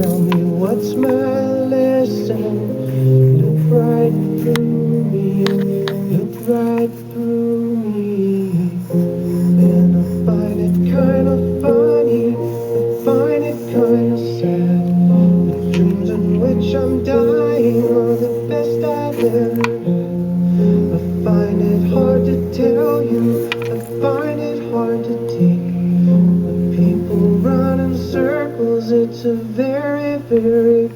tell me what's my lesson. Look right through me, look right through me. And I find it kinda funny, I find it kinda sad. The dreams in which I'm dying are the best I've ever had. I find it hard to tell you, I find it hard to take. When people run in circles, it's a very, very